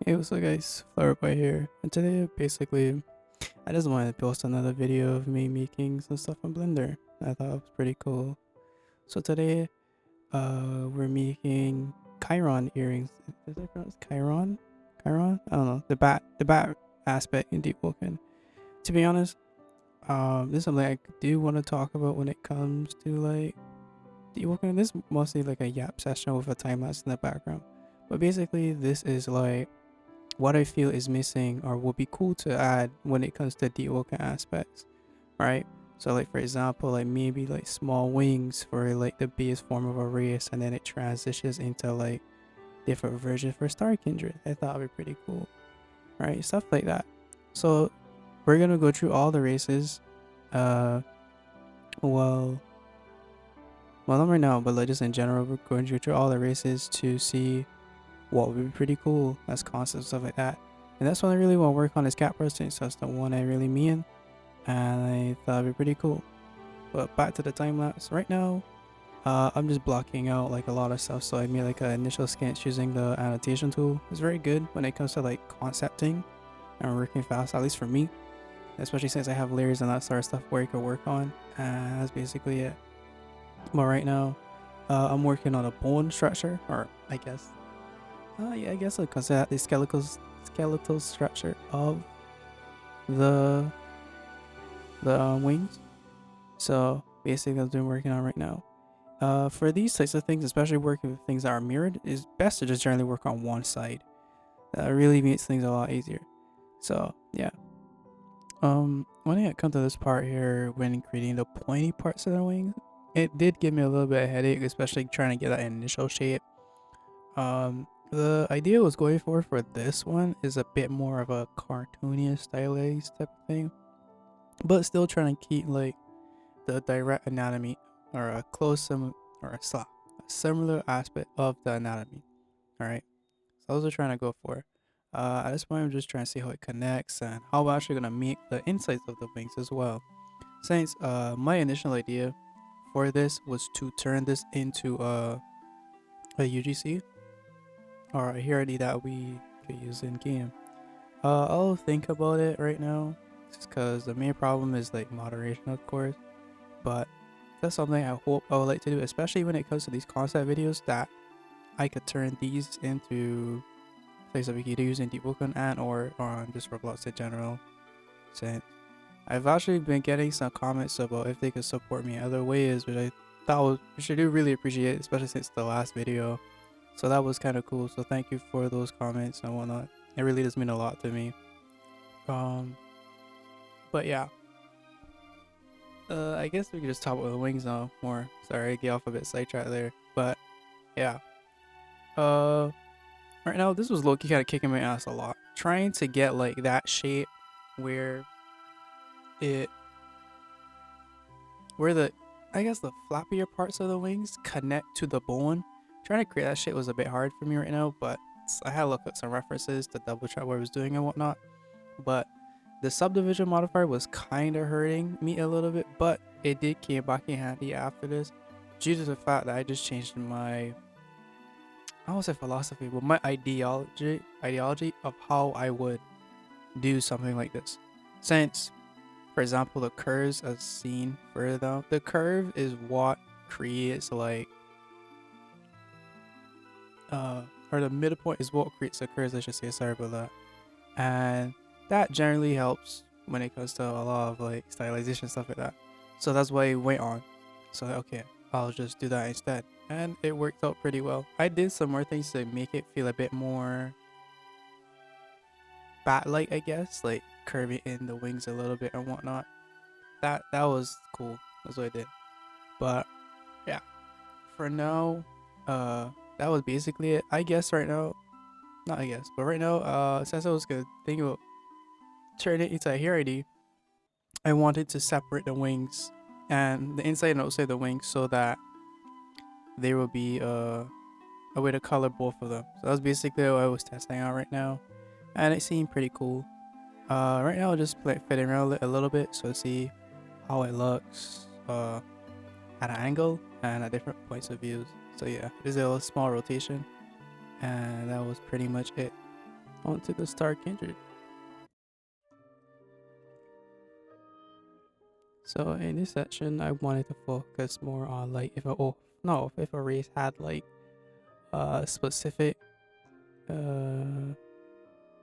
Hey, what's up guys, Flower Boy here, and today basically I just wanted to post another video of me making some stuff in Blender. I thought it was pretty cool. So today we're making Chiron earrings. Is that pronounced Chiron? Chiron? I don't know. The bat aspect in Deepwoken. To be honest, this is something I do want to talk about when it comes to like Deepwoken. This is mostly like a yap session with a time lapse in the background. But basically this is like what I feel is missing or would be cool to add when it comes to Deepwoken aspects, right? So like for example, like maybe like small wings for like the base form of a race, and then it transitions into like different versions for Star Kindred. I thought would be pretty cool, right? Stuff like that. So we're gonna go through all the races. Uh, well, not right now, but like just in general, we're going through all the races to see what would be pretty cool as concepts, stuff like that. And that's what I really want to work on is cat person. So that's the one I really mean, and I thought it'd be pretty cool. But back to the time lapse. Right now, I'm just blocking out like a lot of stuff. So I made like an initial sketch using the annotation tool. It's very good when it comes to like concepting and working fast, at least for me. Especially since I have layers and that sort of stuff where you could work on. And that's basically it. But right now, I'm working on a bone structure, or I guess yeah, I guess I'd consider that the skeletal structure of the wings. So basically, that's what I'm working on right now. For these types of things, especially working with things that are mirrored, is best to just generally work on one side. That really makes things a lot easier. So yeah. When I come to this part here, when creating the pointy parts of the wings, it did give me a little bit of headache, especially trying to get that initial shape. The idea I was going for this one is a bit more of a cartoonish stylized type of thing, but still trying to keep like the direct anatomy or a a similar aspect of the anatomy. All right, so those are trying to go for. At this point, I'm just trying to see how it connects and how we're actually gonna make the insides of the wings as well. Since my initial idea for this was to turn this into a UGC or a hierarchy that we could use in game. I'll think about it right now, just because the main problem is like moderation, of course. But that's something I hope I would like to do, especially when it comes to these concept videos. That I could turn these into things that we could use in Deepwoken and or on just Roblox in general. Since I've actually been getting some comments about if they could support me in other ways, which I thought was, which I do really appreciate, especially since the last video. So that was kind of cool. So thank you for those comments and whatnot. It really does mean a lot to me. Um, but yeah. I guess we could just talk about the wings now more. Sorry, I get off a bit sidetracked there. But yeah. Uh, right now this was low-key kind of kicking my ass a lot. Trying to get like that shape where it, where the, I guess the flappier parts of the wings connect to the bone. Trying to create that shit was a bit hard for me right now, but I had to look at some references to double check what I was doing and whatnot. But the subdivision modifier was kind of hurting me a little bit, but it did came back in handy after this, due to the fact that I just changed my, I won't say philosophy, but my ideology of how I would do something like this. Since, for example, the curves as seen further down, the curve is what creates like, or the midpoint is what creates the curves, I should say, sorry about that. And that generally helps when it comes to a lot of like stylization stuff like that. So that's why I went on. So okay, I'll just do that instead, and it worked out pretty well. I did some more things to make it feel a bit more bat-like, I guess, like curving in the wings a little bit and whatnot. That was cool. That's what I did. But yeah, for now, that was basically it. I guess right now, not I guess, but right now, since I was gonna think about turning it into a hierarchy, I wanted to separate the wings and the inside and outside the wings so that there will be a way to color both of them. So that's basically what I was testing out right now, and it seemed pretty cool. Right now, I'll just fiddling around a little bit so see how it looks at an angle and at different points of views. So yeah, there's a small rotation, and that was pretty much it. onto the Star Kindred. So in this section, I wanted to focus more on like if a race had like a specific uh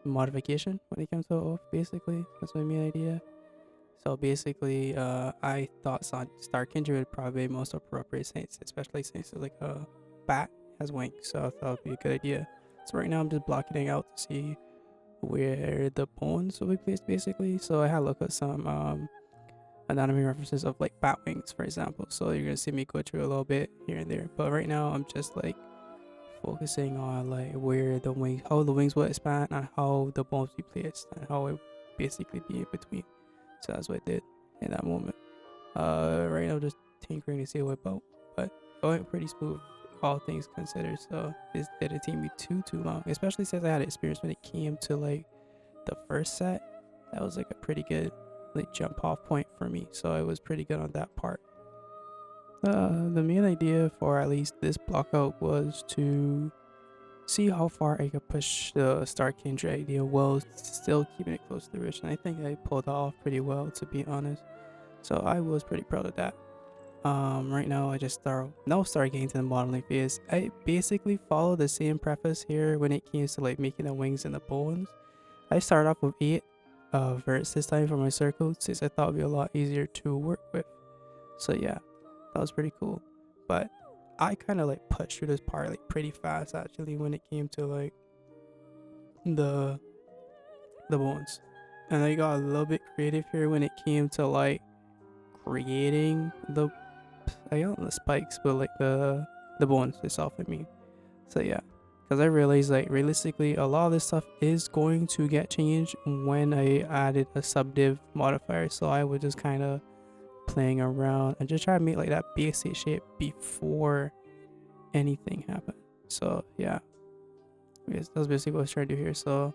modification when it comes to off. Basically, that's my main idea. So basically, I thought Star Kindred would probably be most appropriate since, especially since like a bat has wings. So I thought it'd be a good idea. So right now I'm just blocking it out to see where the bones will be placed, basically. So I had a look at some anatomy references of like bat wings, for example. So you're gonna see me go through a little bit here and there. But right now I'm just like focusing on like where the wings, how the wings will expand, and how the bones be placed, and how it basically be in between. So that's what I did in that moment. Right now just tinkering to see what about, but it went pretty smooth, all things considered. So this didn't take me too long, especially since I had experience when it came to like the first set. That was like a pretty good like jump off point for me, so I was pretty good on that part. The main idea for at least this block out was to see how far I could push the Star Kindred idea while still keeping it close to the Rich, and I think I pulled that off pretty well, to be honest. So I was pretty proud of that. Right now I just start getting to the modeling phase. I basically follow the same preface here when it came to like making the wings and the bones. I started off with 8 verts this time for my circle, since I thought it'd be a lot easier to work with. So yeah, that was pretty cool. But I kind of like pushed through this part like pretty fast actually when it came to like the bones, and I got a little bit creative here when it came to like creating the spikes, but like the bones itself. I mean, so yeah, because I realized like realistically a lot of this stuff is going to get changed when I added a subdiv modifier. So I was just kind of playing around and just try to make like that basic shape before anything happened. So yeah, that's basically what I was trying to do here. So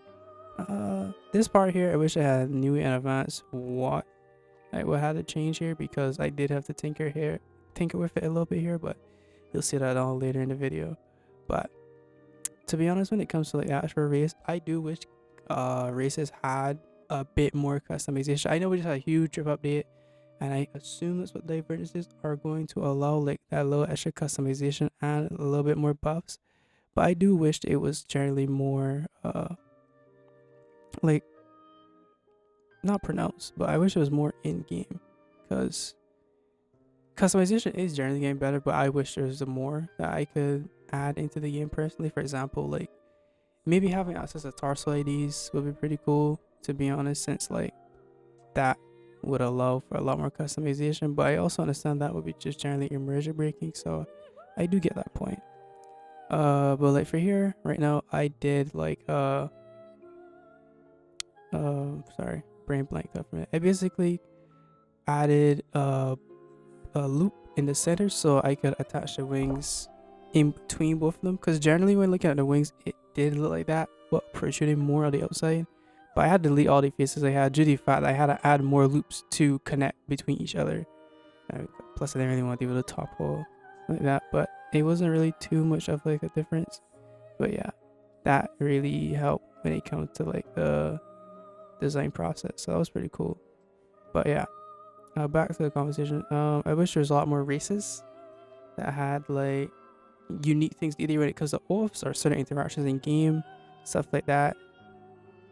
this part here, I wish I had new and advanced what I would have to change here, because I did have to tinker with it a little bit here, but you'll see that all later in the video. But to be honest, when it comes to like actual race, I do wish races had a bit more customization. I know we just had a huge trip update, and I assume that's what divergences are going to allow, like that little extra customization and a little bit more buffs. But I do wish it was generally more like not pronounced, but I wish it was more in game, because customization is generally getting better, but I wish there was more that I could add into the game personally. For example, like maybe having access to torso IDs would be pretty cool, to be honest, since like that would allow for a lot more customization. But I also understand that would be just generally immersion breaking, so I do get that point. But like for here right now, I did like sorry, brain blanked up from it. I basically added a loop in the center so I could attach the wings in between both of them, because generally when looking at the wings it did look like that, but protruding more on the outside. But I had to delete all the faces I had due to the fact that I had to add more loops to connect between each other. Plus I didn't really want to do the top hole like that, but it wasn't really too much of like a difference. But yeah, that really helped when it comes to like the design process, so that was pretty cool. But yeah, back to the conversation. I wish there was a lot more races that had like unique things, either when it comes to oaths or certain interactions in game, stuff like that.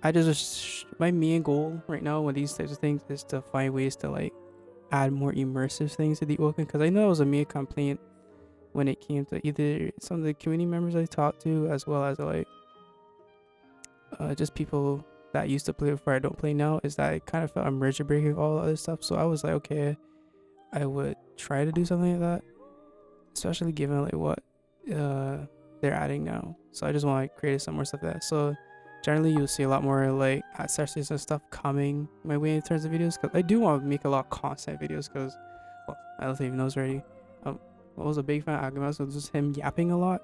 I just wish, my main goal right now with these types of things is to find ways to like add more immersive things to Deepwoken, because I know it was a main complaint when it came to either some of the community members I talked to, as well as like just people that used to play before I don't play now, is that I kind of felt immersion breaking all the other stuff. So I was like, okay, I would try to do something like that, especially given like what they're adding now. So I just want to create some more stuff like that. So generally you'll see a lot more like accessories and stuff coming my way in terms of videos, because I do want to make a lot of content videos, because well, I don't think he knows already. I was a big fan of Agama's, so just him yapping a lot,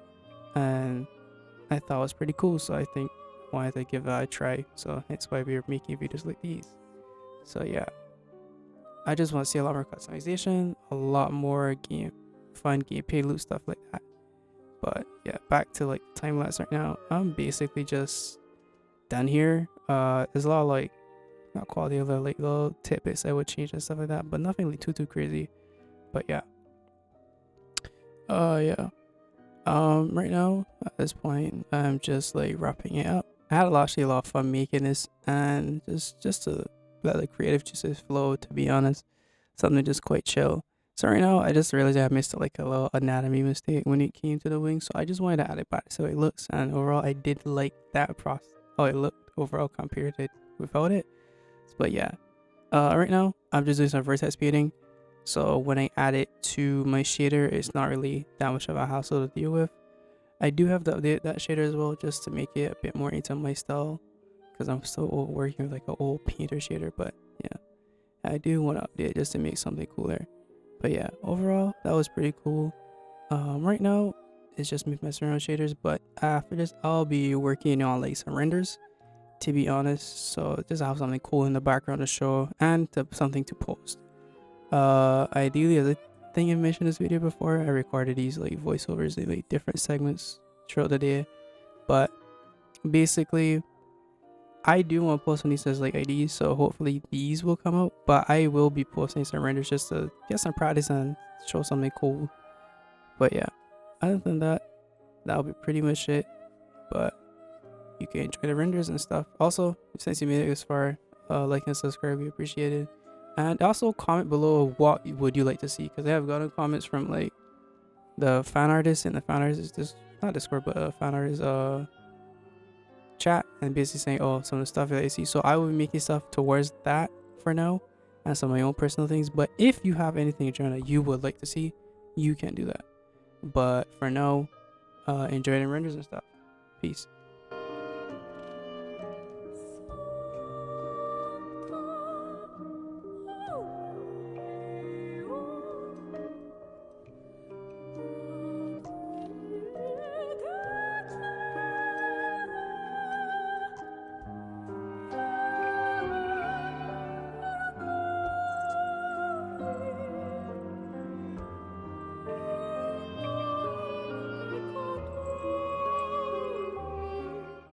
and I thought it was pretty cool, so I think I wanted to give that a try. So that's why we're making videos like these. So yeah, I just want to see a lot more customization, a lot more fun gameplay loop stuff like that. But yeah, back to like time lapse right now. I'm basically just done here. There's a lot of like not quality of like little tidbits I would change and stuff like that, but nothing like too crazy. But yeah. Yeah. Right now at this point, I'm just like wrapping it up. I had actually a lot of fun making this, and just to let the creative juices flow. To be honest, something just quite chill. So right now, I just realized I missed like a little anatomy mistake when it came to the wing. So I just wanted to add it back so it looks. And overall, I did like that process. How it looked overall compared to without it. But yeah, right now I'm just doing some vertex painting. So when I add it to my shader, it's not really that much of a hassle to deal with. I do have to update that shader as well, just to make it a bit more into my style, because I'm still working with like an old painter shader. But yeah, I do want to update it just to make something cooler. But yeah, overall that was pretty cool. Right now it's just me messing around with shaders, but after this I'll be working on like some renders, to be honest. So just have something cool in the background to show and something to post. Ideally, as I think I mentioned this video before, I recorded these like voiceovers in like different segments throughout the day. But basically, I do want to post on these as like IDs, so hopefully these will come out. But I will be posting some renders just to get some practice and show something cool. But yeah, other than that, that'll be pretty much it. But you can enjoy the renders and stuff. Also, since you made it this far, like and subscribe, we appreciate it. And also comment below what would you like to see, because I have gotten comments from like the fan artists, and the fan artists is just not Discord, but fan artists chat, and basically saying, oh, some of the stuff that I see. So I will be making stuff towards that for now, and some of my own personal things. But if you have anything in general that you would like to see, you can do that. But for now, enjoy the renders and stuff. Peace.